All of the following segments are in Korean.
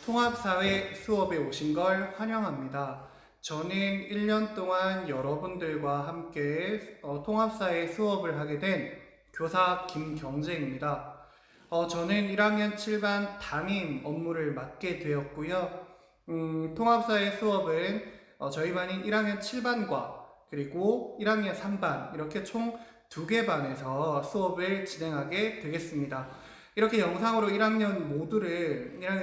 통합사회 수업에 오신 걸 환영합니다. 저는 1년 동안 여러분들과 함께 통합사회 수업을 하게 된 교사 김경재입니다. 저는 1학년 7반 담임 업무를 맡게 되었고요. 통합사회 수업은 저희 반인 1학년 7반과 그리고 1학년 3반 이렇게 총 2개 반에서 수업을 진행하게 되겠습니다. 이렇게 영상으로 1학년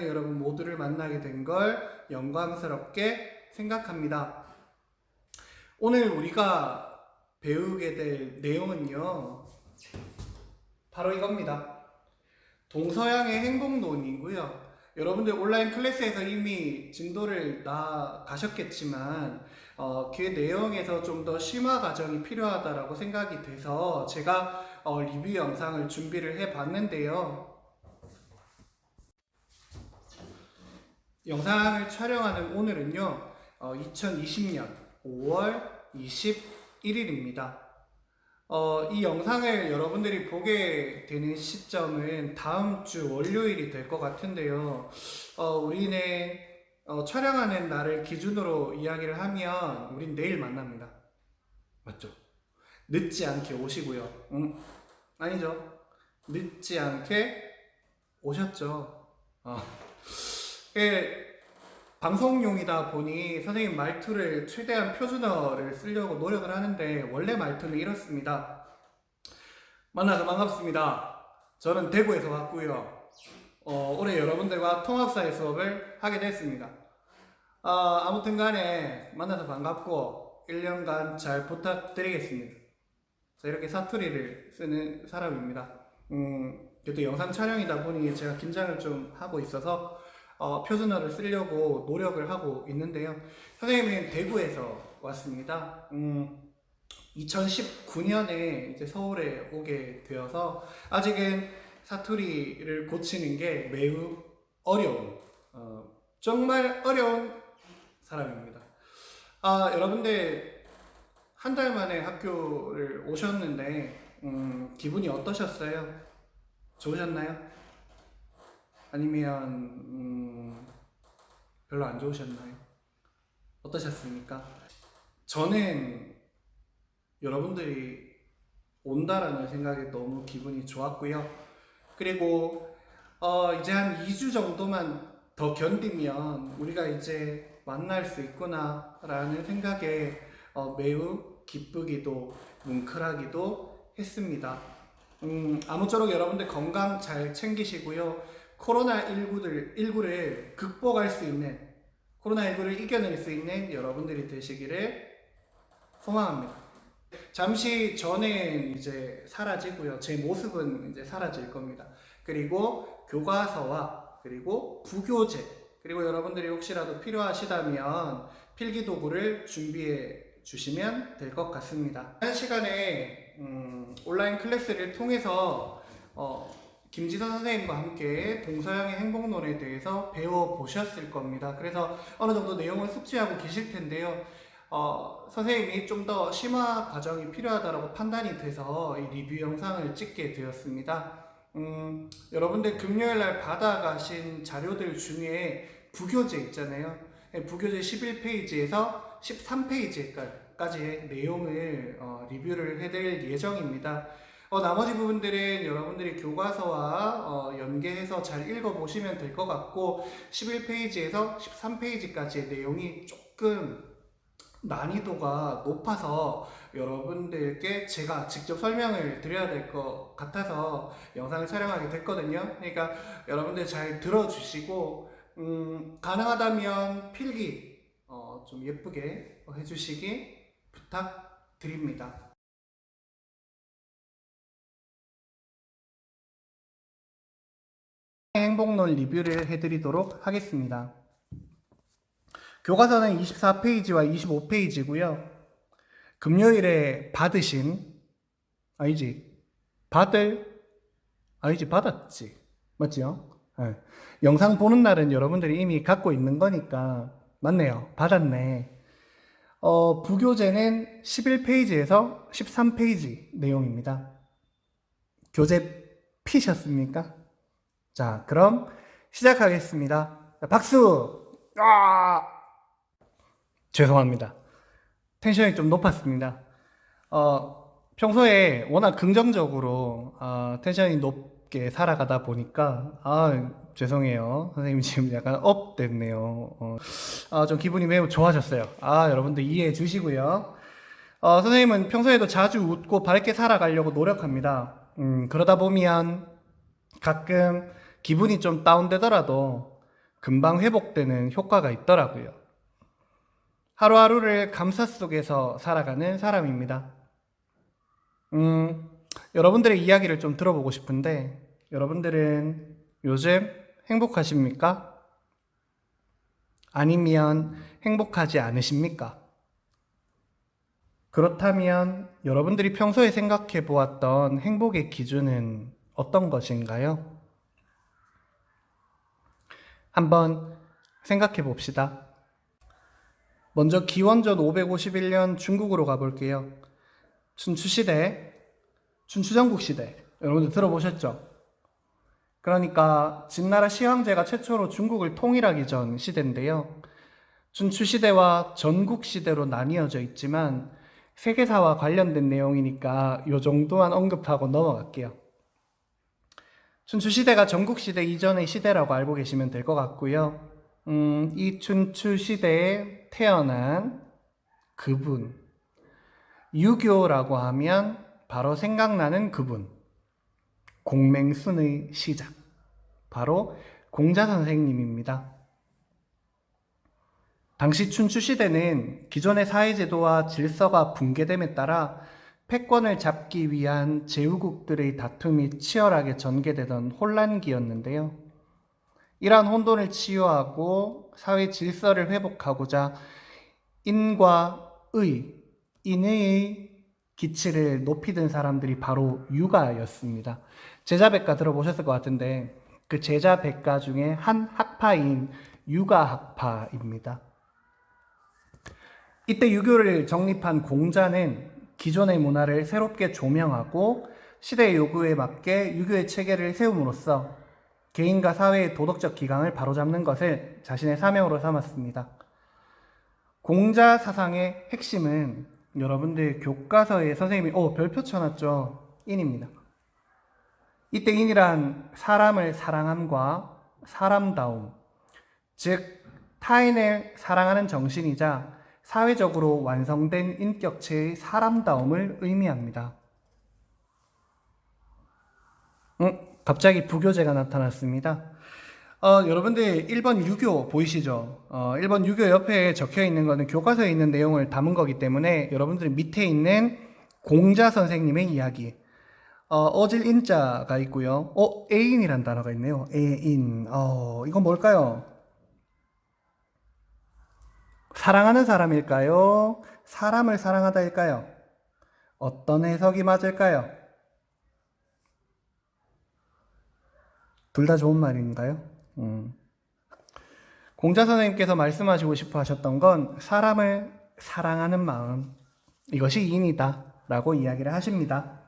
여러분 모두를 만나게 된 걸 영광스럽게 생각합니다. 오늘 우리가 배우게 될 내용은요, 바로 이겁니다. 동서양의 행복론이고요. 여러분들 온라인 클래스에서 이미 진도를 나가셨겠지만 그 내용에서 좀 더 심화 과정이 필요하다고 생각이 돼서 제가 리뷰 영상을 준비를 해봤는데요. 영상을 촬영하는 오늘은요, 2020년 5월 21일입니다. 이 영상을 여러분들이 보게 되는 시점은 다음 주 월요일이 될 것 같은데요. 우리는 촬영하는 날을 기준으로 이야기를 하면 우린 내일 만납니다. 맞죠? 늦지 않게 오시고요. 아니죠. 늦지 않게 오셨죠. 방송용이다 보니 선생님 말투를 최대한 표준어를 쓰려고 노력을 하는데 원래 말투는 이렇습니다. 만나서 반갑습니다. 저는 대구에서 왔고요. 올해 여러분들과 통합사회 수업을 하게 됐습니다. 아무튼 간에 만나서 반갑고 1년간 잘 부탁드리겠습니다. 자, 이렇게 사투리를 쓰는 사람입니다. 그래도 영상 촬영이다 보니 제가 긴장을 좀 하고 있어서 표준어를 쓰려고 노력을 하고 있는데요. 선생님은 대구에서 왔습니다. 2019년에 이제 서울에 오게 되어서 아직은 사투리를 고치는 게 매우 어려운, 정말 어려운 사람입니다. 여러분들 한 달 만에 학교를 오셨는데 기분이 어떠셨어요? 좋으셨나요? 아니면 별로 안 좋으셨나요? 어떠셨습니까? 저는 여러분들이 온다라는 생각에 너무 기분이 좋았고요. 그리고 이제 한 2주 정도만 더 견디면 우리가 이제 만날 수 있구나 라는 생각에 매우 기쁘기도 뭉클하기도 했습니다. 아무쪼록 여러분들 건강 잘 챙기시고요. 코로나19를 극복할 수 있는, 코로나19를 이겨낼 수 있는 여러분들이 되시기를 소망합니다. 잠시 전엔 이제 사라지고요. 제 모습은 이제 사라질 겁니다. 그리고 교과서와 그리고 부교재, 그리고 여러분들이 혹시라도 필요하시다면 필기도구를 준비해 주시면 될 것 같습니다. 한 시간에 온라인 클래스를 통해서 김지선 선생님과 함께 동서양의 행복론에 대해서 배워보셨을 겁니다. 그래서 어느 정도 내용을 숙지하고 계실 텐데요. 선생님이 좀 더 심화 과정이 필요하다고 판단이 돼서 이 리뷰 영상을 찍게 되었습니다. 여러분들 금요일날 받아가신 자료들 중에 부교재 있잖아요. 부교재 11페이지에서 13페이지까지의 내용을 리뷰를 해드릴 예정입니다. 나머지 부분들은 여러분들이 교과서와 연계해서 잘 읽어보시면 될 것 같고 11페이지에서 13페이지까지의 내용이 조금 난이도가 높아서 여러분들께 제가 직접 설명을 드려야 될 것 같아서 영상을 촬영하게 됐거든요. 그러니까 여러분들 잘 들어주시고 가능하다면 필기 좀 예쁘게 해주시기 부탁드립니다. 행복론 리뷰를 해드리도록 하겠습니다. 교과서는 24페이지와 25페이지고요. 금요일에 받으신, 받았지. 맞죠? 네. 영상 보는 날은 여러분들이 이미 갖고 있는 거니까, 맞네요. 받았네. 부교재는 11페이지에서 13페이지 내용입니다. 교재 피셨습니까? 자, 그럼 시작하겠습니다. 박수! 아! 죄송합니다. 텐션이 좀 높았습니다. 평소에 워낙 긍정적으로 텐션이 높게 살아가다 보니까 죄송해요. 선생님 지금 약간 업 됐네요. 좀 기분이 매우 좋아졌어요. 여러분들 이해해 주시고요. 선생님은 평소에도 자주 웃고 밝게 살아가려고 노력합니다. 그러다 보면 가끔 기분이 좀 다운되더라도 금방 회복되는 효과가 있더라고요. 하루하루를 감사 속에서 살아가는 사람입니다. 여러분들의 이야기를 좀 들어보고 싶은데, 여러분들은 요즘 행복하십니까? 아니면 행복하지 않으십니까? 그렇다면 여러분들이 평소에 생각해 보았던 행복의 기준은 어떤 것인가요? 한번 생각해 봅시다. 먼저 기원전 551년 중국으로 가볼게요. 춘추시대, 춘추전국시대. 여러분들 들어보셨죠? 그러니까 진나라 시황제가 최초로 중국을 통일하기 전 시대인데요. 춘추시대와 전국시대로 나뉘어져 있지만 세계사와 관련된 내용이니까 요 정도만 언급하고 넘어갈게요. 춘추시대가 전국시대 이전의 시대라고 알고 계시면 될 것 같고요. 이 춘추시대에 태어난 그분, 유교라고 하면 바로 생각나는 그분, 공맹순의 시작, 바로 공자 선생님입니다. 당시 춘추시대는 기존의 사회제도와 질서가 붕괴됨에 따라 패권을 잡기 위한 제후국들의 다툼이 치열하게 전개되던 혼란기였는데요. 이러한 혼돈을 치유하고 사회 질서를 회복하고자 인과 의, 인의 기치를 높이 든 사람들이 바로 유가였습니다. 제자백가 들어보셨을 것 같은데 그 제자백가 중에 한 학파인 유가학파입니다. 이때 유교를 정립한 공자는 기존의 문화를 새롭게 조명하고 시대의 요구에 맞게 유교의 체계를 세움으로써 개인과 사회의 도덕적 기강을 바로잡는 것을 자신의 사명으로 삼았습니다. 공자 사상의 핵심은 여러분들 교과서에 선생님이 별표 쳐놨죠? 인입니다. 이때 인이란 사람을 사랑함과 사람다움, 즉 타인을 사랑하는 정신이자 사회적으로 완성된 인격체의 사람다움을 의미합니다. 갑자기 부교재가 나타났습니다. 여러분들 1번 유교 보이시죠? 1번 유교 옆에 적혀 있는 거는 교과서에 있는 내용을 담은 거기 때문에 여러분들 밑에 있는 공자 선생님의 이야기, 어질 인자가 있고요. 애인이란 단어가 있네요. 애인. 이건 뭘까요? 사랑하는 사람일까요? 사람을 사랑하다일까요? 어떤 해석이 맞을까요? 둘 다 좋은 말인가요? 공자 선생님께서 말씀하시고 싶어 하셨던 건 사람을 사랑하는 마음, 이것이 인이다 라고 이야기를 하십니다.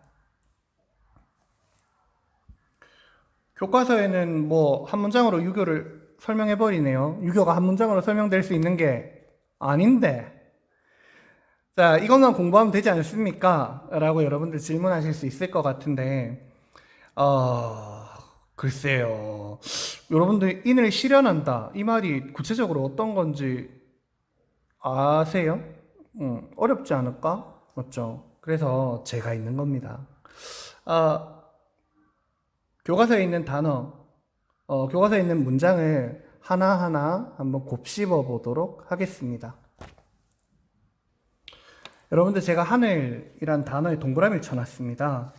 교과서에는 한 문장으로 유교를 설명해 버리네요. 유교가 한 문장으로 설명될 수 있는 게 아닌데, 자, 이것만 공부하면 되지 않습니까? 라고 여러분들 질문하실 수 있을 것 같은데, 글쎄요. 여러분들 인을 실현한다. 이 말이 구체적으로 어떤 건지 아세요? 어렵지 않을까? 맞죠? 그래서 제가 있는 겁니다. 교과서에 있는 단어, 교과서에 있는 문장을 하나하나 한번 곱씹어 보도록 하겠습니다. 여러분들 제가 하늘이란 단어에 동그라미를 쳐놨습니다.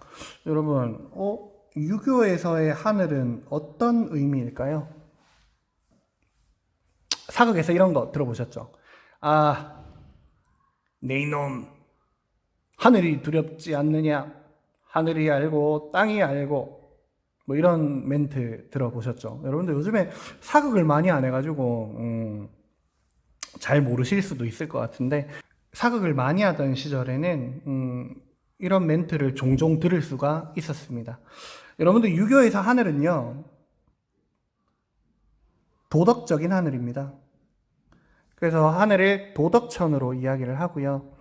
여러분, 유교에서의 하늘은 어떤 의미일까요? 사극에서 이런 거 들어보셨죠? 내 이놈, 하늘이 두렵지 않느냐? 하늘이 알고 땅이 알고, 이런 멘트 들어보셨죠? 여러분들 요즘에 사극을 많이 안 해가지고 잘 모르실 수도 있을 것 같은데, 사극을 많이 하던 시절에는 이런 멘트를 종종 들을 수가 있었습니다. 여러분들 유교에서 하늘은요, 도덕적인 하늘입니다. 그래서 하늘을 도덕천으로 이야기를 하고요.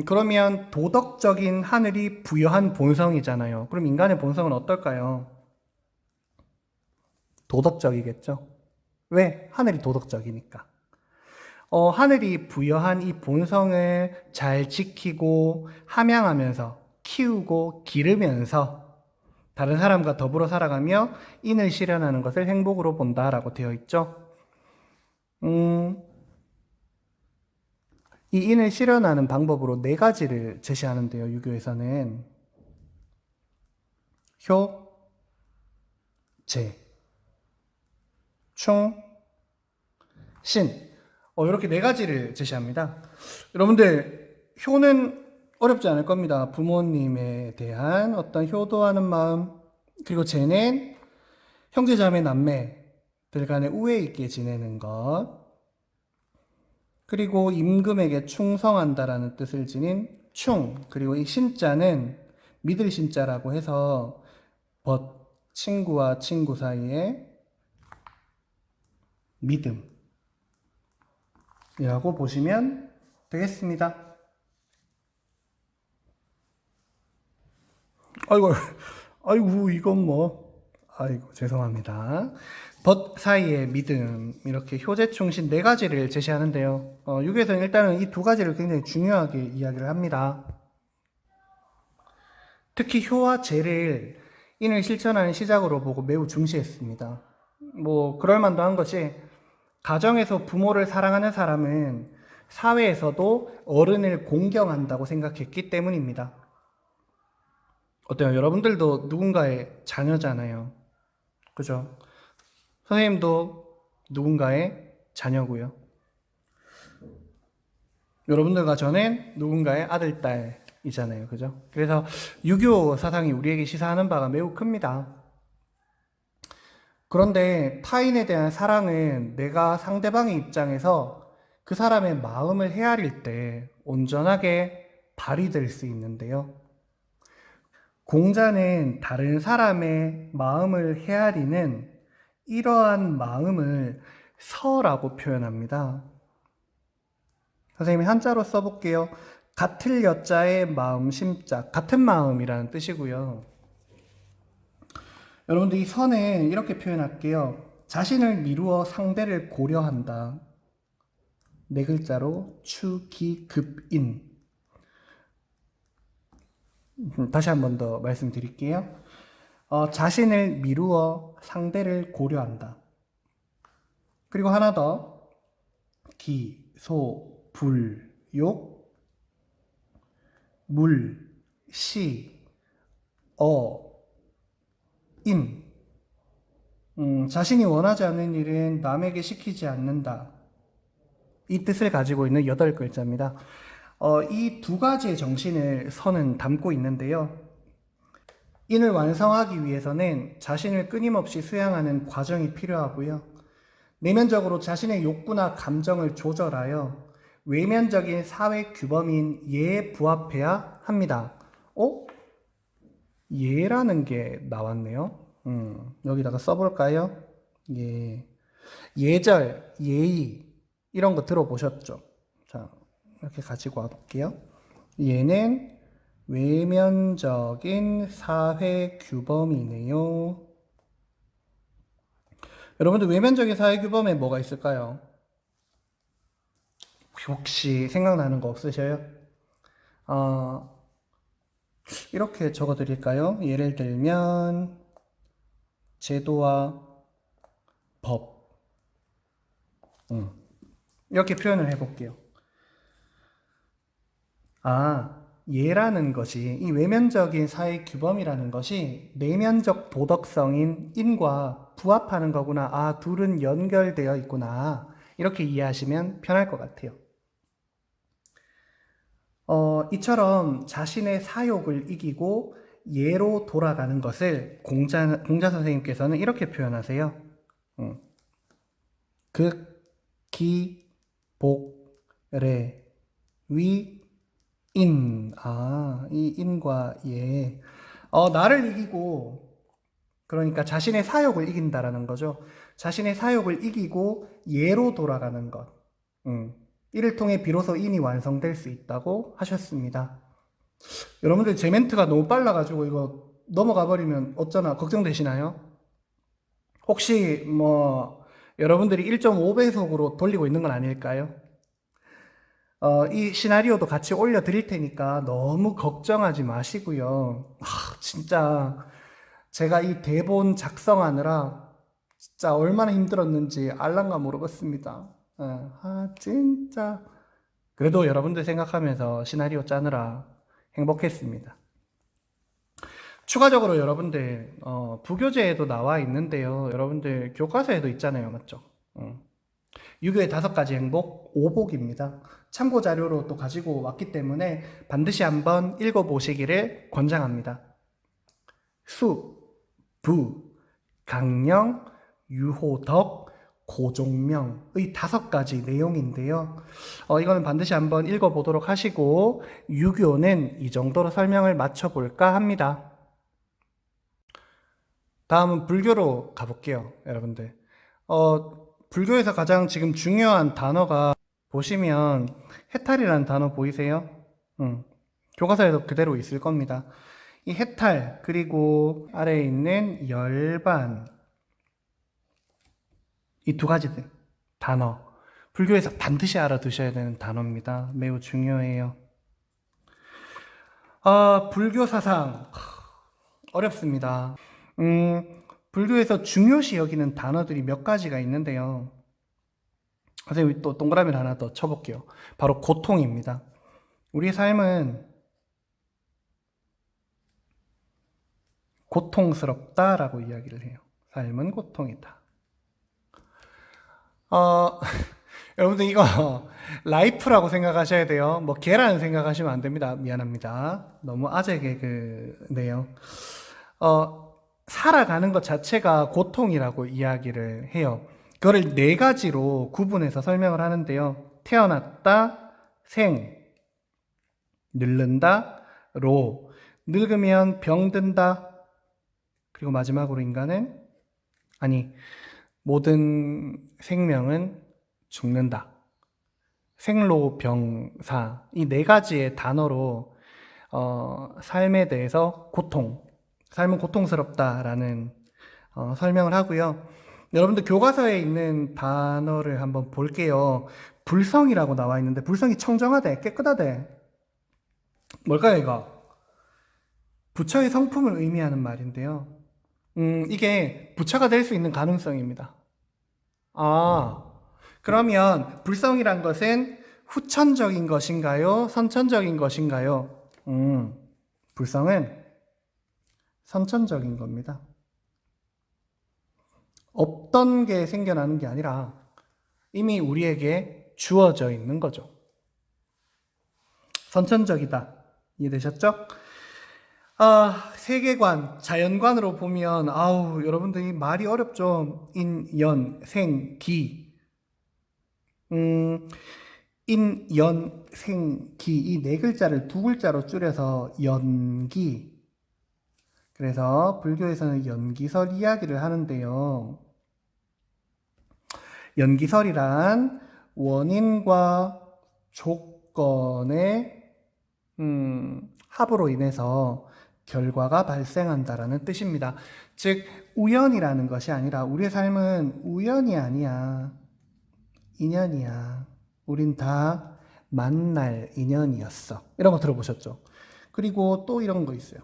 그러면 도덕적인 하늘이 부여한 본성이잖아요. 그럼 인간의 본성은 어떨까요? 도덕적이겠죠? 왜? 하늘이 도덕적이니까. 하늘이 부여한 이 본성을 잘 지키고 함양하면서 키우고 기르면서 다른 사람과 더불어 살아가며 인을 실현하는 것을 행복으로 본다라고 되어 있죠. 이 인을 실현하는 방법으로 네 가지를 제시하는데요. 유교에서는 효, 재, 충, 신. 이렇게 네 가지를 제시합니다. 여러분들, 효는 어렵지 않을 겁니다. 부모님에 대한 어떤 효도하는 마음, 그리고 재는 형제자매 남매들 간에 우애 있게 지내는 것, 그리고 임금에게 충성한다라는 뜻을 지닌 충, 그리고 이 신자는 믿을 신자라고 해서 친구와 친구 사이에 믿음이라고 보시면 되겠습니다. 아이고, 이건 아이고, 죄송합니다. 사이의 믿음, 이렇게 효재충신 네 가지를 제시하는데요. 유교에서는 일단은 이 두 가지를 굉장히 중요하게 이야기를 합니다. 특히 효와 재를 인을 실천하는 시작으로 보고 매우 중시했습니다. 그럴만도 한 것이, 가정에서 부모를 사랑하는 사람은 사회에서도 어른을 공경한다고 생각했기 때문입니다. 어때요? 여러분들도 누군가의 자녀잖아요. 그죠? 선생님도 누군가의 자녀고요. 여러분들과 저는 누군가의 아들, 딸이잖아요. 그죠? 그래서 유교 사상이 우리에게 시사하는 바가 매우 큽니다. 그런데 타인에 대한 사랑은 내가 상대방의 입장에서 그 사람의 마음을 헤아릴 때 온전하게 발휘될 수 있는데요. 공자는 다른 사람의 마음을 헤아리는 이러한 마음을 서라고 표현합니다. 선생님이 한자로 써볼게요. 같을 여자의 마음 심자, 같은 마음이라는 뜻이고요. 여러분들 이 선은 이렇게 표현할게요. 자신을 미루어 상대를 고려한다. 네 글자로 추기급인. 다시 한 번 더 말씀드릴게요. 자신을 미루어 상대를 고려한다. 그리고 하나 더, 기, 소, 불, 욕, 물, 시, 인. 자신이 원하지 않는 일은 남에게 시키지 않는다. 이 뜻을 가지고 있는 8글자입니다. 이 두 가지의 정신을 선은 담고 있는데요. 인을 완성하기 위해서는 자신을 끊임없이 수양하는 과정이 필요하고요. 내면적으로 자신의 욕구나 감정을 조절하여 외면적인 사회 규범인 예에 부합해야 합니다. 예라는 게 나왔네요. 여기다가 써볼까요? 예. 예절, 예의, 이런 거 들어보셨죠? 자, 이렇게 가지고 와볼게요. 예는 외면적인 사회 규범이네요. 여러분들 외면적인 사회 규범에 뭐가 있을까요? 혹시 생각나는 거 없으셔요? 이렇게 적어 드릴까요? 예를 들면 제도와 법. 이렇게 표현을 해볼게요. 예라는 것이, 이 외면적인 사회 규범이라는 것이 내면적 도덕성인 인과 부합하는 거구나. 둘은 연결되어 있구나. 이렇게 이해하시면 편할 것 같아요. 이처럼 자신의 사욕을 이기고 예로 돌아가는 것을 공자 선생님께서는 이렇게 표현하세요. 극, 기, 복, 레, 위, 인. 이 인과 예. 나를 이기고 그러니까 자신의 사욕을 이긴다라는 거죠. 자신의 사욕을 이기고 예로 돌아가는 것. 이를 통해 비로소 인이 완성될 수 있다고 하셨습니다. 여러분들 제 멘트가 너무 빨라가지고 이거 넘어가 버리면 어쩌나 걱정되시나요? 혹시 뭐 여러분들이 1.5배속으로 돌리고 있는 건 아닐까요? 이 시나리오도 같이 올려드릴 테니까 너무 걱정하지 마시고요. 진짜 제가 이 대본 작성하느라 진짜 얼마나 힘들었는지 알랑가 모르겠습니다. 진짜. 그래도 여러분들 생각하면서 시나리오 짜느라 행복했습니다. 추가적으로 여러분들 부교재에도 나와 있는데요. 여러분들 교과서에도 있잖아요. 맞죠? 유교의 5가지 행복 5복입니다. 참고 자료로 또 가지고 왔기 때문에 반드시 한번 읽어보시기를 권장합니다. 수, 부, 강령, 유호덕, 고종명의 5가지 내용인데요. 이거는 반드시 한번 읽어보도록 하시고 유교는 이 정도로 설명을 마쳐볼까 합니다. 다음은 불교로 가볼게요, 여러분들. 불교에서 가장 지금 중요한 단어가 보시면 해탈이라는 단어 보이세요? 교과서에도 그대로 있을 겁니다. 이 해탈, 그리고 아래에 있는 열반, 이 2가지 단어, 불교에서 반드시 알아두셔야 되는 단어입니다. 매우 중요해요. 불교 사상 어렵습니다. 불교에서 중요시 여기는 단어들이 몇 가지가 있는데요. 선생님이 또 동그라미를 하나 더 쳐볼게요. 바로 고통입니다. 우리의 삶은 고통스럽다라고 이야기를 해요. 삶은 고통이다. 여러분들 이거 라이프라고 생각하셔야 돼요. 뭐 개라는 생각하시면 안 됩니다. 미안합니다. 너무 아재 개그네요. 살아가는 것 자체가 고통이라고 이야기를 해요. 그거를 4가지로 구분해서 설명을 하는데요. 태어났다, 생, 늙는다, 로, 늙으면 병든다, 그리고 마지막으로 인간은, 모든 생명은 죽는다. 생로병사, 이 4가지의 단어로 삶에 대해서 삶은 고통스럽다라는 설명을 하고요. 여러분들 교과서에 있는 단어를 한번 볼게요. 불성이라고 나와 있는데 불성이 청정하대, 깨끗하대. 뭘까요, 이거? 부처의 성품을 의미하는 말인데요. 이게 부처가 될 수 있는 가능성입니다. 그러면 불성이란 것은 후천적인 것인가요? 선천적인 것인가요? 불성은 선천적인 겁니다. 없던 게 생겨나는 게 아니라 이미 우리에게 주어져 있는 거죠. 선천적이다. 이해되셨죠? 세계관, 자연관으로 보면 여러분들이 말이 어렵죠. 인, 연, 생, 기. 인, 연, 생, 기. 이 4글자를 2글자로 줄여서 연기. 그래서 불교에서는 연기설 이야기를 하는데요. 연기설이란 원인과 조건의 합으로 인해서 결과가 발생한다라는 뜻입니다. 즉 우연이라는 것이 아니라 우리의 삶은 우연이 아니야. 인연이야. 우린 다 만날 인연이었어. 이런 거 들어보셨죠? 그리고 또 이런 거 있어요.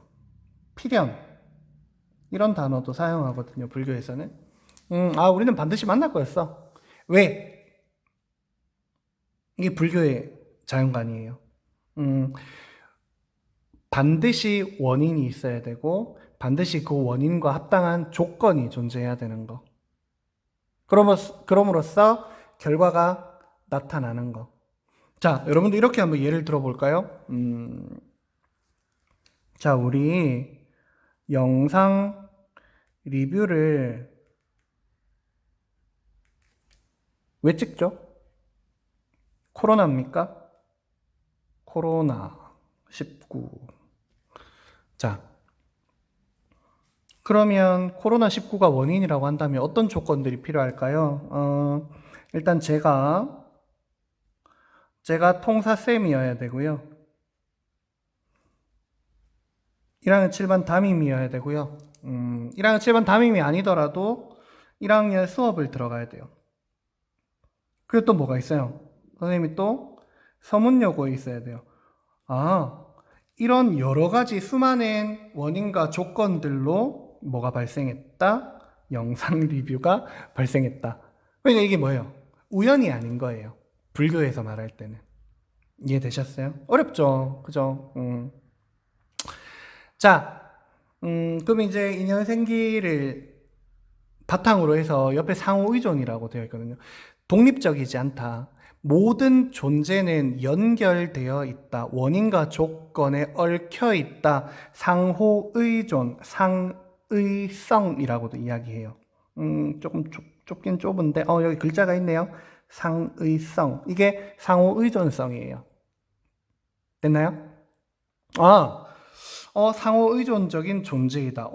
필연. 이런 단어도 사용하거든요. 불교에서는. 우리는 반드시 만날 거였어. 왜? 이게 불교의 자연관이에요. 반드시 원인이 있어야 되고 반드시 그 원인과 합당한 조건이 존재해야 되는 거. 그럼으로써 결과가 나타나는 거. 자, 여러분들 이렇게 한번 예를 들어볼까요? 자, 우리 영상 리뷰를 왜 찍죠? 코로나입니까? 코로나19. 자, 그러면 코로나19가 원인이라고 한다면 어떤 조건들이 필요할까요? 일단 제가 통사쌤이어야 되고요. 1학년 7반 담임이어야 되고요. 1학년 7반 담임이 아니더라도 1학년 수업을 들어가야 돼요. 그리고 또 뭐가 있어요? 선생님이 또 서문여고에 있어야 돼요. 아, 이런 여러 가지 수많은 원인과 조건들로 뭐가 발생했다? 영상 리뷰가 발생했다. 그러니까 이게 뭐예요? 우연이 아닌 거예요. 불교에서 말할 때는. 이해되셨어요? 어렵죠? 그죠? 자, 그럼 이제 인연생기를 바탕으로 해서 옆에 상호의존이라고 되어 있거든요. 독립적이지 않다. 모든 존재는 연결되어 있다. 원인과 조건에 얽혀 있다. 상호의존, 상의성이라고도 이야기해요. 조금 좁긴 좁은데, 여기 글자가 있네요. 상의성. 이게 상호의존성이에요. 됐나요? 상호의존적인 존재이다.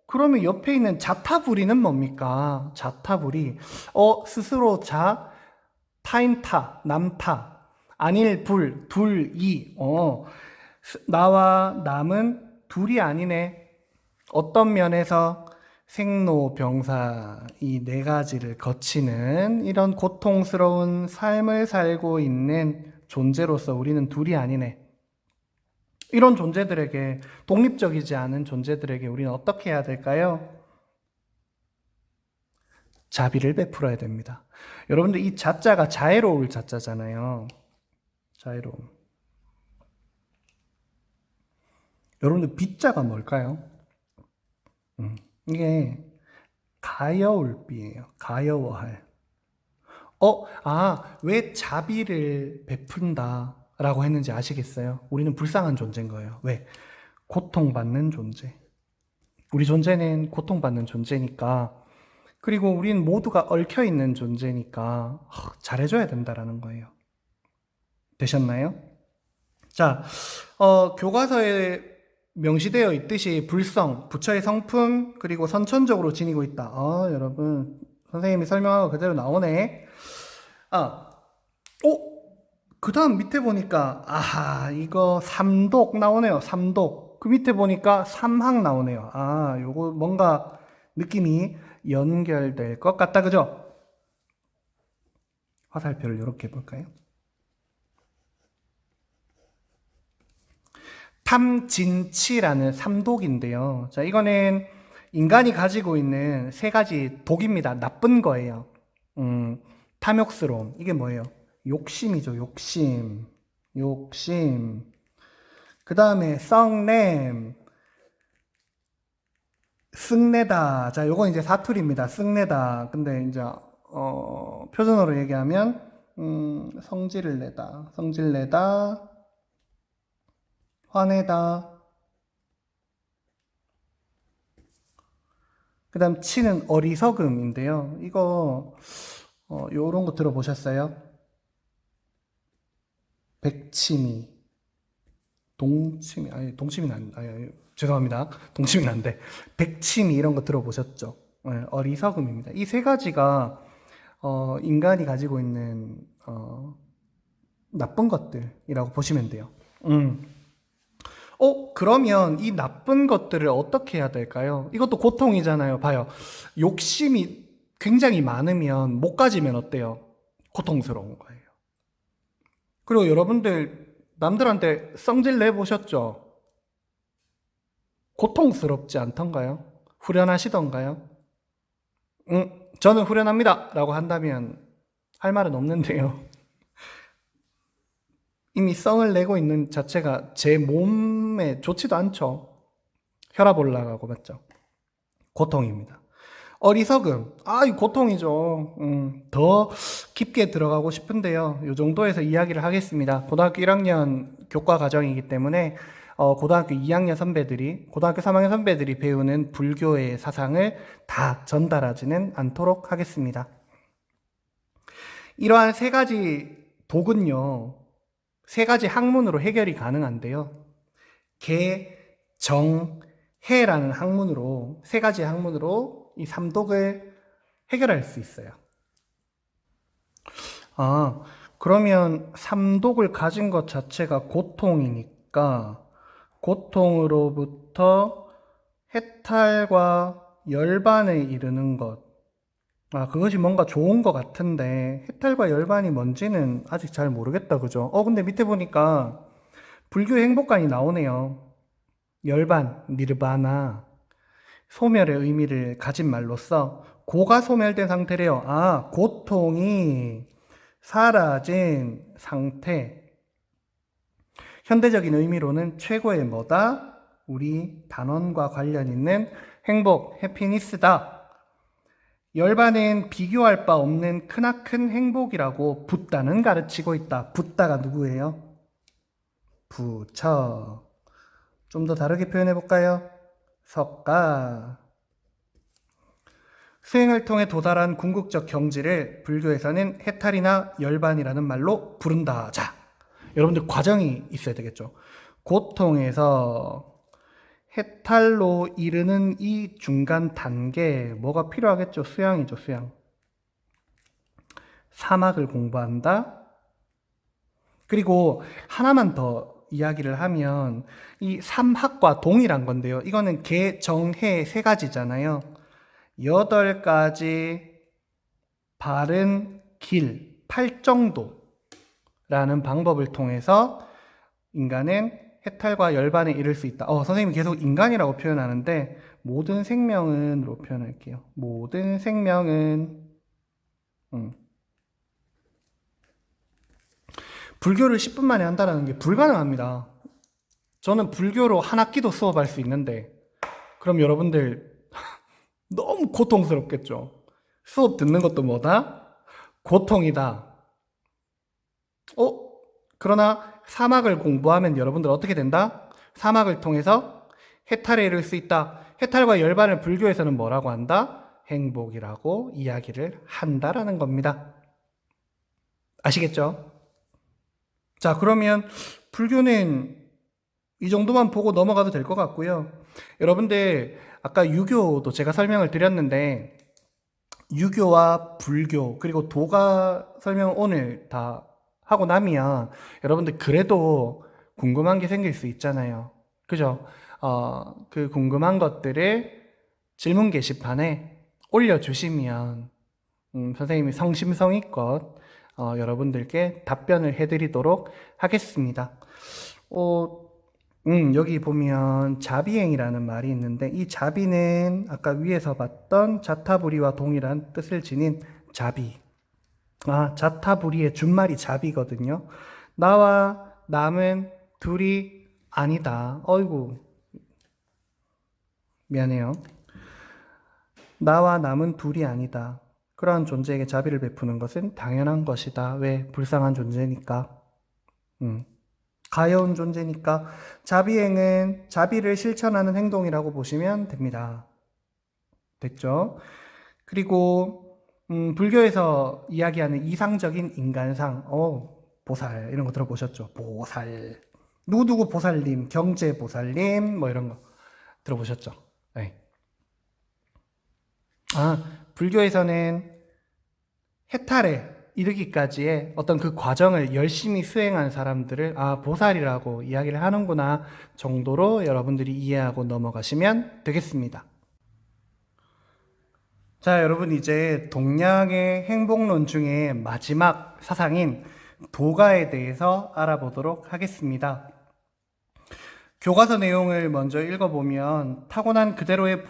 그러면 옆에 있는 자타불이는 뭡니까? 자타불이, 스스로 자, 타인 타, 남 타, 아닐 불, 둘, 이, 나와 남은 둘이 아니네. 어떤 면에서 생로병사 이 네 가지를 거치는 이런 고통스러운 삶을 살고 있는 존재로서 우리는 둘이 아니네. 이런 존재들에게, 독립적이지 않은 존재들에게 우리는 어떻게 해야 될까요? 자비를 베풀어야 됩니다. 여러분들 이 자자가 자애로울 자자잖아요. 자애로움. 여러분들 빗자가 뭘까요? 이게 가여울 비예요. 가여워할. 왜 자비를 베푼다 라고 했는지 아시겠어요? 우리는 불쌍한 존재인 거예요. 왜? 고통받는 존재. 우리 존재는 고통받는 존재니까, 그리고 우리는 모두가 얽혀있는 존재니까 잘해줘야 된다라는 거예요. 되셨나요? 자, 교과서에 명시되어 있듯이 불성, 부처의 성품, 그리고 선천적으로 지니고 있다. 여러분, 선생님이 설명하고 그대로 나오네. 그 다음 밑에 보니까, 이거 삼독 나오네요. 삼독. 그 밑에 보니까 삼학 나오네요. 요거 뭔가 느낌이 연결될 것 같다. 그죠? 화살표를 이렇게 볼까요? 탐진치라는 삼독인데요. 자, 이거는 인간이 가지고 있는 세 가지 독입니다. 나쁜 거예요. 탐욕스러움. 이게 뭐예요? 욕심이죠. 욕심. 그 다음에 썩냄, 쓱내다. 자, 요건 이제 사투리입니다. 쓱내다. 근데 이제 표준어로 얘기하면 성질을 내다, 화내다. 그 다음 치는 어리석음인데요. 이거 요런 거 들어보셨어요? 백치미, 동치미는 죄송합니다. 동치미는 안 돼. 백치미 이런 거 들어보셨죠? 어리석음입니다. 이 세 가지가 인간이 가지고 있는 나쁜 것들이라고 보시면 돼요. 그러면 이 나쁜 것들을 어떻게 해야 될까요? 이것도 고통이잖아요. 봐요. 욕심이 굉장히 많으면, 못 가지면 어때요? 고통스러운 거예요. 그리고 여러분들 남들한테 성질 내보셨죠? 고통스럽지 않던가요? 후련하시던가요? 저는 후련합니다 라고 한다면 할 말은 없는데요. 이미 썽을 내고 있는 자체가 제 몸에 좋지도 않죠. 혈압 올라가고, 맞죠? 고통입니다. 어리석음. 이 고통이죠. 더 깊게 들어가고 싶은데요. 이 정도에서 이야기를 하겠습니다. 고등학교 1학년 교과 과정이기 때문에 고등학교 2학년 선배들이, 고등학교 3학년 선배들이 배우는 불교의 사상을 다 전달하지는 않도록 하겠습니다. 이러한 세 가지 독은요, 세 가지 학문으로 해결이 가능한데요. 개, 정, 해라는 학문으로, 세 가지의 학문으로 이 삼독을 해결할 수 있어요. 아, 그러면 삼독을 가진 것 자체가 고통이니까 고통으로부터 해탈과 열반에 이르는 것. 아, 그것이 뭔가 좋은 것 같은데 해탈과 열반이 뭔지는 아직 잘 모르겠다, 그죠? 근데 밑에 보니까 불교의 행복관이 나오네요. 열반, 니르바나, 소멸의 의미를 가진 말로써 고가 소멸된 상태래요. 아, 고통이 사라진 상태. 현대적인 의미로는 최고의 뭐다? 우리 단원과 관련 있는 행복, 해피니스다. 열반은 비교할 바 없는 크나큰 행복이라고 붓다는 가르치고 있다. 붓다가 누구예요? 부처. 좀 더 다르게 표현해 볼까요? 석가. 수행을 통해 도달한 궁극적 경지를 불교에서는 해탈이나 열반이라는 말로 부른다. 자, 여러분들 과정이 있어야 되겠죠. 고통에서 해탈로 이르는 이 중간 단계, 뭐가 필요하겠죠? 수양이죠, 수양. 사막을 공부한다. 그리고 하나만 더 이야기를 하면 이 삼학과 동일한 건데요. 이거는 계, 정, 해 세 가지잖아요. 8가지 바른 길, 팔정도라는 방법을 통해서 인간은 해탈과 열반에 이를 수 있다. 선생님이 계속 인간이라고 표현하는데 모든 생명은로 표현할게요. 모든 생명은 불교를 10분 만에 한다는 게 불가능합니다. 저는 불교로 한 학기도 수업할 수 있는데 그럼 여러분들 너무 고통스럽겠죠. 수업 듣는 것도 뭐다? 고통이다. 그러나 사막을 공부하면 여러분들 어떻게 된다? 사막을 통해서 해탈에 이를 수 있다. 해탈과 열반을 불교에서는 뭐라고 한다? 행복이라고 이야기를 한다라는 겁니다. 아시겠죠? 자, 그러면 불교는 이 정도만 보고 넘어가도 될 것 같고요. 여러분들 아까 유교도 제가 설명을 드렸는데 유교와 불교 그리고 도가 설명을 오늘 다 하고 나면 여러분들 그래도 궁금한 게 생길 수 있잖아요. 그죠? 그 궁금한 것들을 질문 게시판에 올려주시면 선생님이 성심성의껏 여러분들께 답변을 해드리도록 하겠습니다. 여기 보면 자비행이라는 말이 있는데 이 자비는 아까 위에서 봤던 자타부리와 동일한 뜻을 지닌 자비. 자타부리의 준말이 자비거든요. 나와 남은 둘이 아니다. 어이구, 미안해요. 나와 남은 둘이 아니다. 그러한 존재에게 자비를 베푸는 것은 당연한 것이다. 왜? 불쌍한 존재니까. 가여운 존재니까. 자비행은 자비를 실천하는 행동이라고 보시면 됩니다. 됐죠? 그리고 불교에서 이야기하는 이상적인 인간상, 보살 이런 거 들어보셨죠? 보살, 누구누구 보살님, 경제 보살님 뭐 이런 거 들어보셨죠? 네. 불교에서는 해탈에 이르기까지의 어떤 그 과정을 열심히 수행한 사람들을 보살이라고 이야기를 하는구나 정도로 여러분들이 이해하고 넘어가시면 되겠습니다. 자, 여러분 이제 동양의 행복론 중에 마지막 사상인 도가에 대해서 알아보도록 하겠습니다. 교과서 내용을 먼저 읽어보면 타고난 그대로의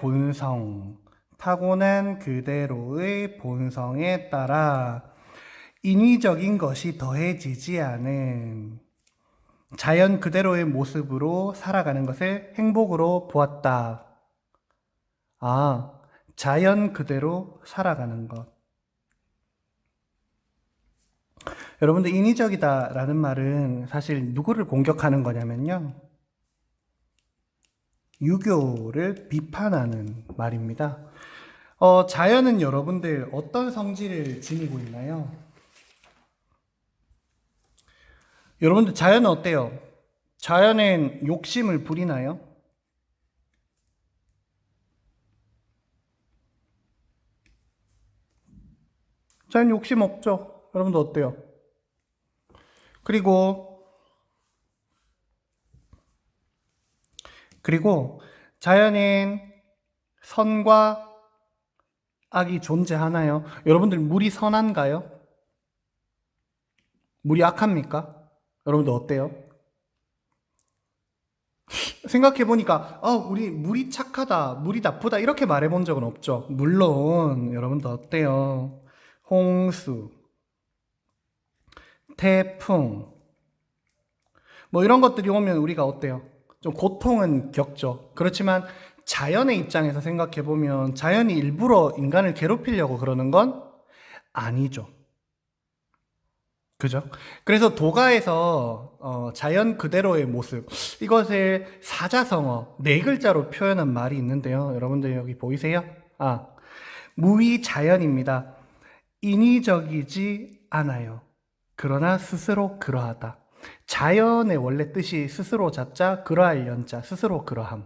본성에 따라 인위적인 것이 더해지지 않은 자연 그대로의 모습으로 살아가는 것을 행복으로 보았다. 자연 그대로 살아가는 것. 여러분들 인위적이다라는 말은 사실 누구를 공격하는 거냐면요. 유교를 비판하는 말입니다. 자연은 여러분들 어떤 성질을 지니고 있나요? 여러분들 자연은 어때요? 자연은 욕심을 부리나요? 자연 욕심 없죠? 여러분들 어때요? 그리고 자연엔 선과 악이 존재하나요? 여러분들 물이 선한가요? 물이 악합니까? 여러분들 어때요? 생각해보니까 우리 물이 착하다, 물이 나쁘다 이렇게 말해본 적은 없죠. 물론 여러분들 어때요? 홍수, 태풍 뭐 이런 것들이 오면 우리가 어때요? 좀 고통은 겪죠. 그렇지만 자연의 입장에서 생각해보면 자연이 일부러 인간을 괴롭히려고 그러는 건 아니죠. 그죠? 그래서 도가에서 자연 그대로의 모습, 이것을 사자성어, 네 글자로 표현한 말이 있는데요. 여러분들 여기 보이세요? 무의자연입니다. 인위적이지 않아요. 그러나 스스로 그러하다. 자연의 원래 뜻이 스스로 자자, 그러할 연자, 스스로 그러함.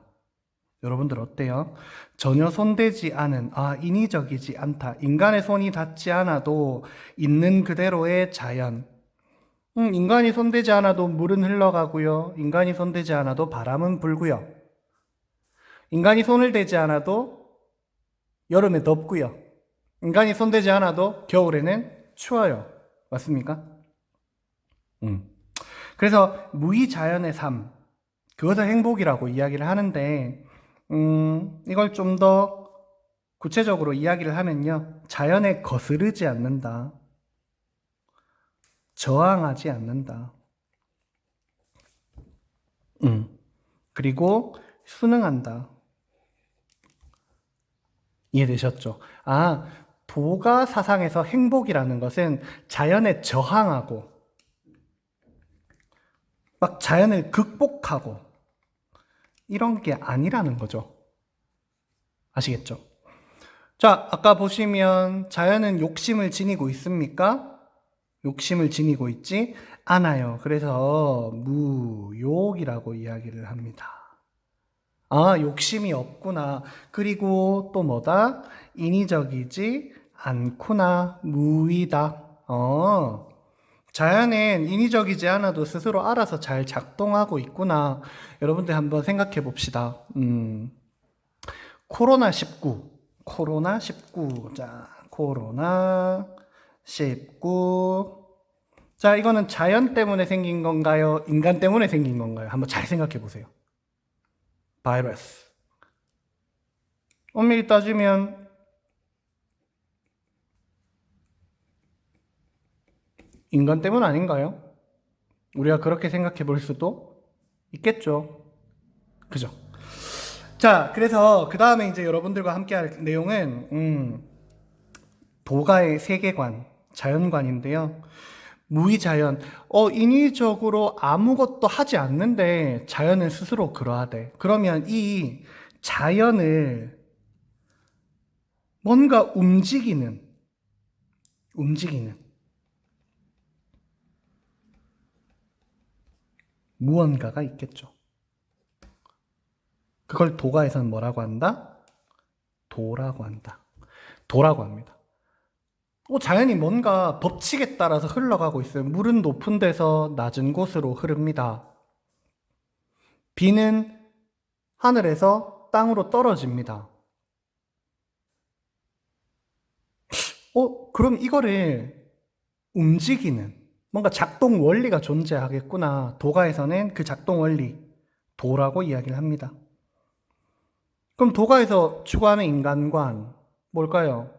여러분들 어때요? 전혀 손대지 않은, 인위적이지 않다. 인간의 손이 닿지 않아도 있는 그대로의 자연. 인간이 손대지 않아도 물은 흘러가고요. 인간이 손대지 않아도 바람은 불고요. 인간이 손을 대지 않아도 여름에 덥고요. 인간이 손대지 않아도 겨울에는 추워요. 맞습니까? 그래서 무의자연의 삶, 그것을 행복이라고 이야기를 하는데 이걸 좀 더 구체적으로 이야기를 하면요. 자연에 거스르지 않는다. 저항하지 않는다. 그리고 순응한다. 이해되셨죠? 도가 사상에서 행복이라는 것은 자연에 저항하고 막 자연을 극복하고 이런 게 아니라는 거죠. 아시겠죠? 자, 아까 보시면 자연은 욕심을 지니고 있습니까? 욕심을 지니고 있지 않아요. 그래서 무욕이라고 이야기를 합니다. 욕심이 없구나. 그리고 또 뭐다? 인위적이지 않구나. 무의다. 자연은 인위적이지 않아도 스스로 알아서 잘 작동하고 있구나. 여러분들 한번 생각해 봅시다. 코로나19. 자, 코로나19. 자, 이거는 자연 때문에 생긴 건가요? 인간 때문에 생긴 건가요? 한번 잘 생각해 보세요. 바이러스. 엄밀히 따지면 인간 때문 아닌가요? 우리가 그렇게 생각해 볼 수도 있겠죠. 그죠? 자, 그래서 그 다음에 이제 여러분들과 함께 할 내용은 도가의 세계관, 자연관인데요. 무의자연, 인위적으로 아무것도 하지 않는데 자연은 스스로 그러하대. 그러면 이 자연을 뭔가 움직이는 무언가가 있겠죠. 그걸 도가에서는 뭐라고 한다? 도라고 한다. 도라고 합니다. 자연이 뭔가 법칙에 따라서 흘러가고 있어요. 물은 높은 데서 낮은 곳으로 흐릅니다. 비는 하늘에서 땅으로 떨어집니다. 그럼 이거를 움직이는 뭔가 작동 원리가 존재하겠구나. 도가에서는 그 작동 원리, 도라고 이야기를 합니다. 그럼 도가에서 추구하는 인간관, 뭘까요?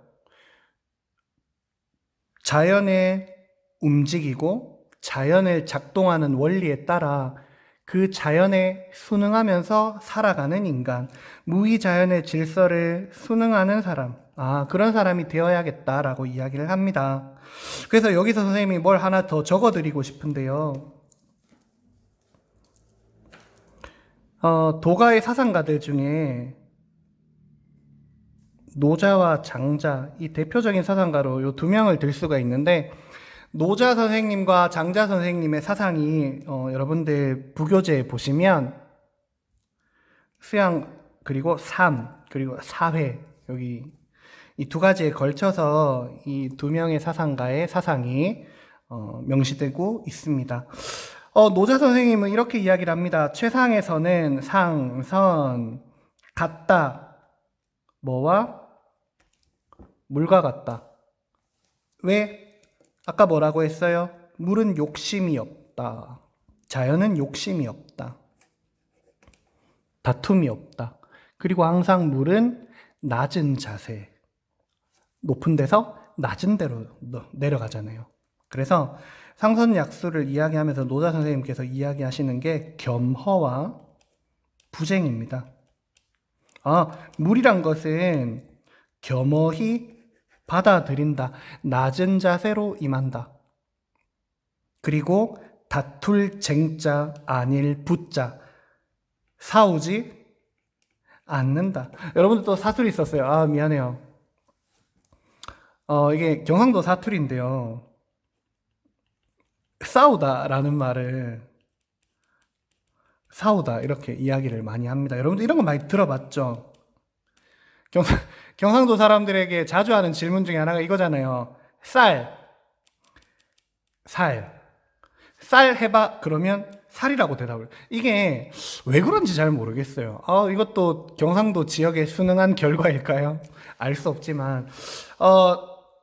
자연에 움직이고 자연을 작동하는 원리에 따라 그 자연에 순응하면서 살아가는 인간, 무의자연의 질서를 순응하는 사람, 그런 사람이 되어야겠다라고 이야기를 합니다. 그래서 여기서 선생님이 뭘 하나 더 적어드리고 싶은데요. 도가의 사상가들 중에 노자와 장자, 이 대표적인 사상가로 이 두 명을 들 수가 있는데, 노자 선생님과 장자 선생님의 사상이 여러분들 부교재에 보시면 수양, 그리고 삶, 그리고 사회, 여기 이 두 가지에 걸쳐서 이 두 명의 사상가의 사상이 명시되고 있습니다. 노자 선생님은 이렇게 이야기를 합니다. 최상에서는 상, 선, 같다. 뭐와? 물과 같다. 왜? 아까 뭐라고 했어요? 물은 욕심이 없다. 자연은 욕심이 없다. 다툼이 없다. 그리고 항상 물은 낮은 자세. 높은 데서 낮은 데로 내려가잖아요. 그래서 상선약수를 이야기하면서 노자 선생님께서 이야기하시는 게 겸허와 부쟁입니다. 물이란 것은 겸허히 받아들인다. 낮은 자세로 임한다. 그리고 다툴 쟁자 아닐 붙자. 싸우지 않는다. 여러분들도 사투리 있었어요. 미안해요. 이게 경상도 사투리인데요. 싸우다라는 말을 싸우다 이렇게 이야기를 많이 합니다. 여러분들 이런 거 많이 들어봤죠? 경상도 사람들에게 자주 하는 질문 중에 하나가 이거잖아요. 쌀 해봐. 그러면 살이라고 대답을. 이게 왜 그런지 잘 모르겠어요. 이것도 경상도 지역에 순응한 결과일까요? 알 수 없지만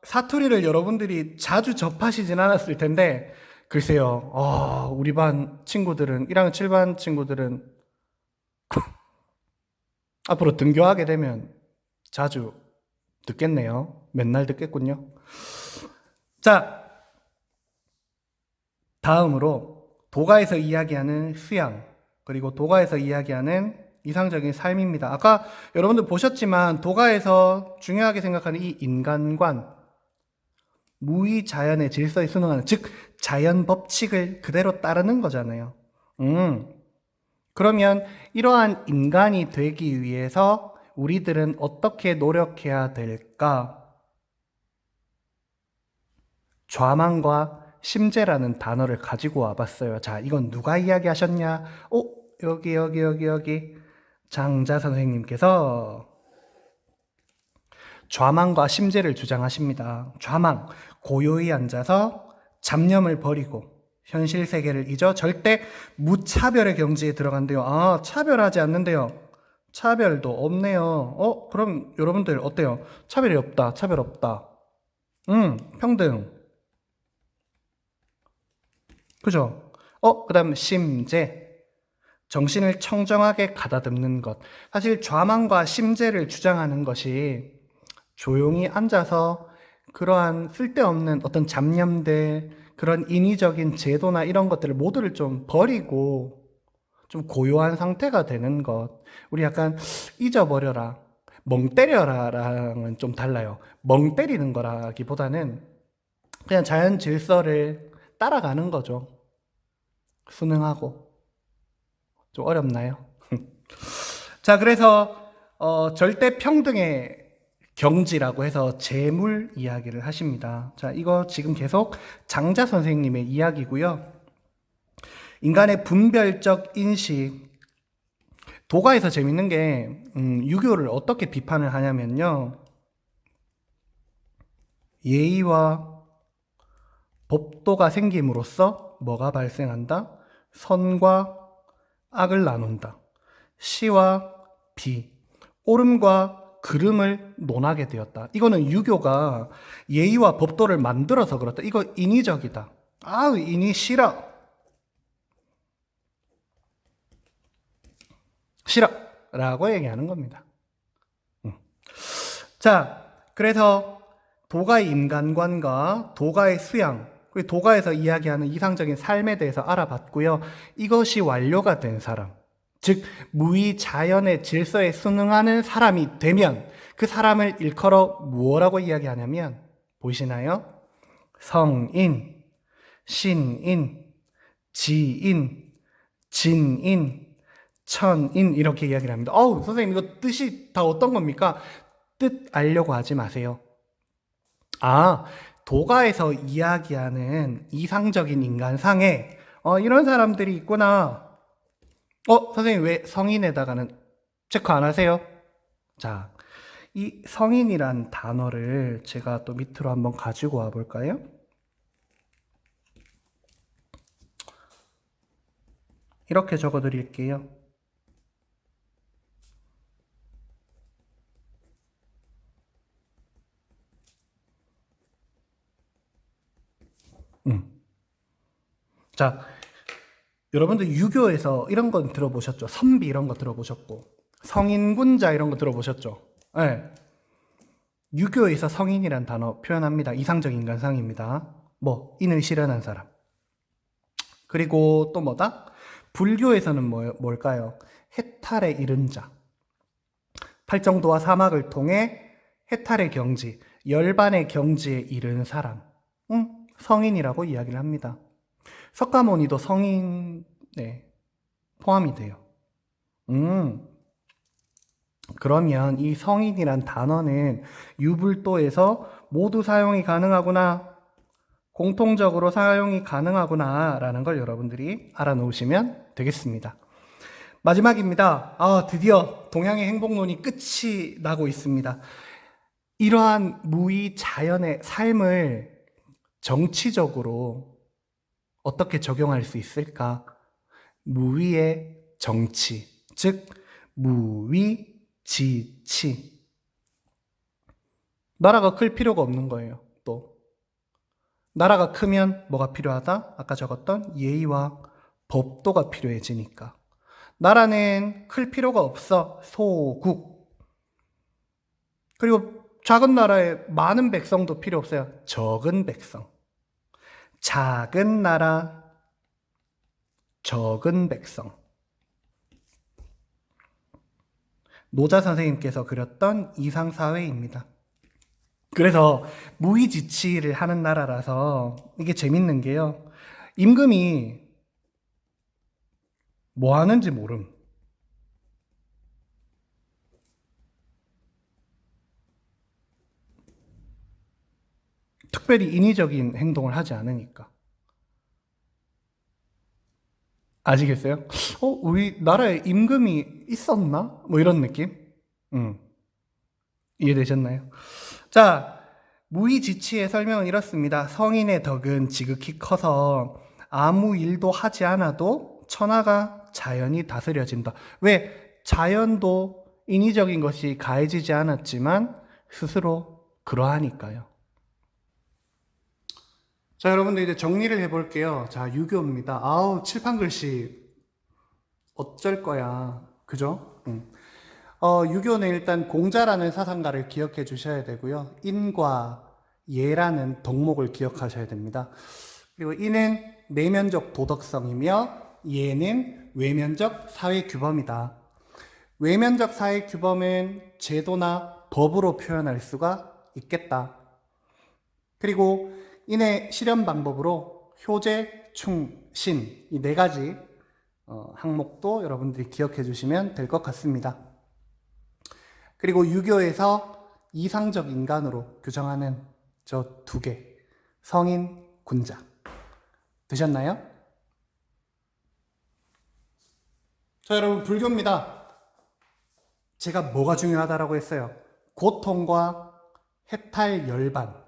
사투리를 여러분들이 자주 접하시진 않았을 텐데 글쎄요. 우리 반 친구들은 1학년 7반 친구들은 앞으로 등교하게 되면 자주 듣겠네요. 맨날 듣겠군요. 자, 다음으로 도가에서 이야기하는 수양, 그리고 도가에서 이야기하는 이상적인 삶입니다. 아까 여러분들 보셨지만 도가에서 중요하게 생각하는 이 인간관, 무의 자연의 질서에 순응하는, 즉 자연 법칙을 그대로 따르는 거잖아요. 그러면 이러한 인간이 되기 위해서 우리들은 어떻게 노력해야 될까? 좌망과 심재라는 단어를 가지고 와봤어요. 자, 이건 누가 이야기하셨냐? 여기. 장자 선생님께서 좌망과 심재를 주장하십니다. 좌망, 고요히 앉아서 잡념을 버리고 현실 세계를 잊어 절대 무차별의 경지에 들어간대요. 차별하지 않는데요. 차별도 없네요. 그럼 여러분들 어때요? 차별이 없다. 차별 없다. 평등. 그죠? 그 다음 심재. 정신을 청정하게 가다듬는 것. 사실 좌망과 심재를 주장하는 것이 조용히 앉아서 그러한 쓸데없는 어떤 잡념들, 그런 인위적인 제도나 이런 것들을 모두를 좀 버리고 좀 고요한 상태가 되는 것. 우리 약간 잊어버려라, 멍 때려라랑은 좀 달라요. 멍 때리는 거라기보다는 그냥 자연 질서를 따라가는 거죠. 순응하고. 좀 어렵나요? 자, 그래서 절대 평등의 경지라고 해서 재물 이야기를 하십니다. 자, 이거 지금 계속 장자 선생님의 이야기고요. 인간의 분별적 인식. 도가에서 재밌는 게 유교를 어떻게 비판을 하냐면요. 예의와 법도가 생김으로써 뭐가 발생한다? 선과 악을 나눈다. 시와 비, 옳음과 그름을 논하게 되었다. 이거는 유교가 예의와 법도를 만들어서 그렇다. 이거 인위적이다. 인위 싫어. 라고 얘기하는 겁니다. 자, 그래서 도가의 인간관과 도가의 수양, 그리고 도가에서 이야기하는 이상적인 삶에 대해서 알아봤고요. 이것이 완료가 된 사람, 즉 무의 자연의 질서에 순응하는 사람이 되면 그 사람을 일컬어 무엇라고 이야기하냐면, 보이시나요? 성인, 신인, 지인, 진인, 천인, 이렇게 이야기를 합니다. 선생님 이거 뜻이 다 어떤 겁니까? 뜻 알려고 하지 마세요. 도가에서 이야기하는 이상적인 인간상에 이런 사람들이 있구나. 선생님 왜 성인에다가는 체크 안 하세요? 자, 이 성인이란 단어를 제가 또 밑으로 한번 가지고 와 볼까요? 이렇게 적어 드릴게요. 자, 여러분들 유교에서 이런 건 들어보셨죠? 선비 이런 거 들어보셨고, 성인군자 이런 거 들어보셨죠? 네. 유교에서 성인이란 단어 표현합니다. 이상적 인간상입니다. 뭐, 인을 실현한 사람. 그리고 또 뭐다? 불교에서는 뭘까요? 해탈에 이른 자. 팔정도와 사막을 통해 해탈의 경지, 열반의 경지에 이른 사람. 성인이라고 이야기를 합니다. 석가모니도 성인에 포함이 돼요. 그러면 이 성인이란 단어는 유불도에서 모두 사용이 가능하구나, 공통적으로 사용이 가능하구나 라는 걸 여러분들이 알아놓으시면 되겠습니다. 마지막입니다. 드디어 동양의 행복론이 끝이 나고 있습니다. 이러한 무의 자연의 삶을 정치적으로 어떻게 적용할 수 있을까? 무위의 정치, 즉 무위지치. 나라가 클 필요가 없는 거예요. 또 나라가 크면 뭐가 필요하다? 아까 적었던 예의와 법도가 필요해지니까. 나라는 클 필요가 없어. 소국. 그리고 작은 나라에 많은 백성도 필요 없어요. 적은 백성. 작은 나라, 적은 백성. 노자 선생님께서 그렸던 이상사회입니다. 그래서 무의지치를 하는 나라라서 이게 재밌는 게요. 임금이 뭐 하는지 모름. 특별히 인위적인 행동을 하지 않으니까. 아시겠어요? 우리 나라에 임금이 있었나? 뭐 이런 느낌? 이해되셨나요? 자, 무의지치의 설명은 이렇습니다. 성인의 덕은 지극히 커서 아무 일도 하지 않아도 천하가 자연히 다스려진다. 왜? 자연도 인위적인 것이 가해지지 않았지만 스스로 그러하니까요. 자, 여러분들 이제 정리를 해볼게요. 자, 유교입니다. 칠판 글씨 어쩔 거야. 그죠? 유교는 일단 공자라는 사상가를 기억해 주셔야 되고요. 인과 예라는 덕목을 기억하셔야 됩니다. 그리고 인은 내면적 도덕성이며 예는 외면적 사회규범이다. 외면적 사회규범은 제도나 법으로 표현할 수가 있겠다. 그리고 인의 실현 방법으로 효제, 충, 신 이 네 가지 항목도 여러분들이 기억해 주시면 될 것 같습니다. 그리고 유교에서 이상적 인간으로 규정하는 저 두 개, 성인, 군자. 되셨나요? 자, 여러분, 불교입니다. 제가 뭐가 중요하다라고 했어요? 고통과 해탈 열반.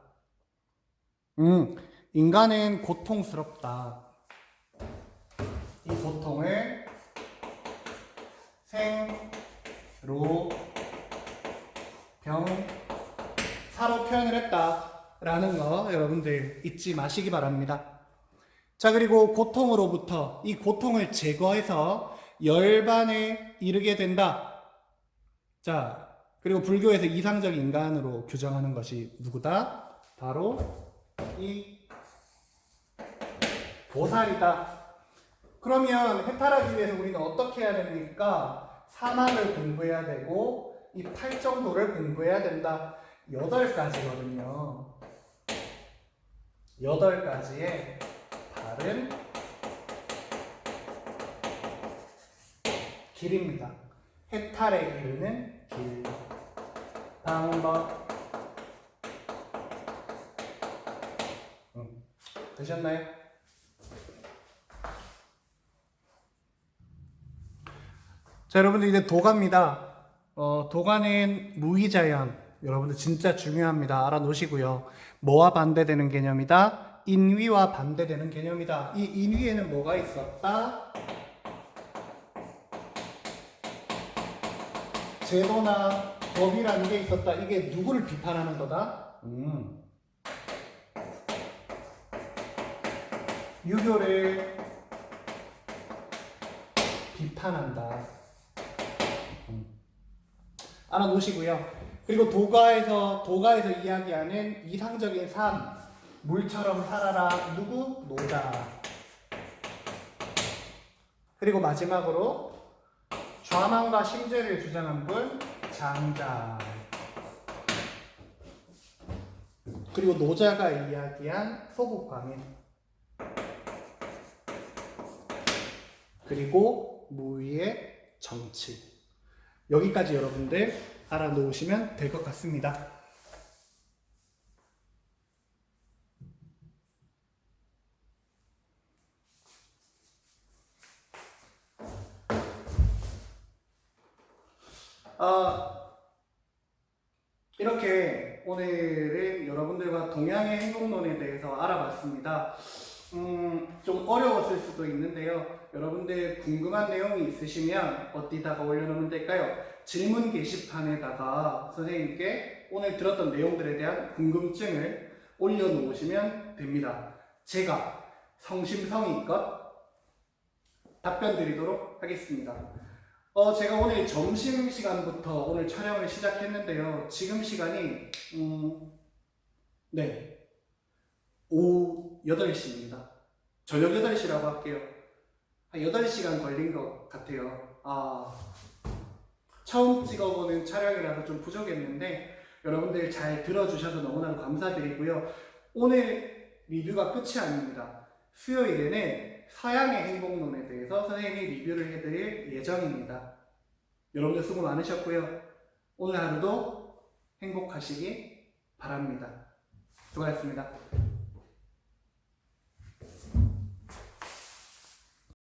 인간은 고통스럽다. 이 고통을 생, 로, 병, 사로 표현을 했다라는 거 여러분들 잊지 마시기 바랍니다. 자, 그리고 고통으로부터 이 고통을 제거해서 열반에 이르게 된다. 자, 그리고 불교에서 이상적 인간으로 규정하는 것이 누구다? 바로 이 보살이다. 그러면 해탈하기 위해서 우리는 어떻게 해야 됩니까? 사막을 공부해야 되고 이 팔정도를 공부해야 된다. 8가지거든요. 8가지의 바른 길입니다. 해탈에 이르는 길, 방법. 되셨나요? 자, 여러분들 이제 도갑니다. 도가는 무의자연. 여러분들 진짜 중요합니다. 알아놓으시고요. 뭐와 반대되는 개념이다? 인위와 반대되는 개념이다. 이 인위에는 뭐가 있었다? 제도나 법이라는 게 있었다. 이게 누구를 비판하는 거다? 유교를 비판한다. 알아놓으시고요. 그리고 도가에서 이야기하는 이상적인 삶, 물처럼 살아라. 누구? 노자. 그리고 마지막으로 좌망과 심죄를 주장한 분, 장자. 그리고 노자가 이야기한 소국광인. 그리고 무위의 정치. 여기까지 여러분들 알아놓으시면 될 것 같습니다. 이렇게 오늘은 여러분들과 동양의 행동론에 대해서 알아봤습니다. 좀 어려웠을 수도 있는데요. 여러분들 궁금한 내용이 있으시면 어디다가 올려놓으면 될까요? 질문 게시판에다가 선생님께 오늘 들었던 내용들에 대한 궁금증을 올려놓으시면 됩니다. 제가 성심성의껏 답변 드리도록 하겠습니다. 제가 오늘 점심시간부터 오늘 촬영을 시작했는데요. 지금 시간이 네, 오후 8시입니다. 저녁 8시라고 할게요. 한 8시간 걸린 것 같아요. 처음 찍어보는 촬영이라서 좀 부족했는데 여러분들 잘 들어주셔서 너무나도 감사드리고요. 오늘 리뷰가 끝이 아닙니다. 수요일에는 서양의 행복론에 대해서 선생님이 리뷰를 해드릴 예정입니다. 여러분들 수고 많으셨고요. 오늘 하루도 행복하시기 바랍니다. 수고하셨습니다.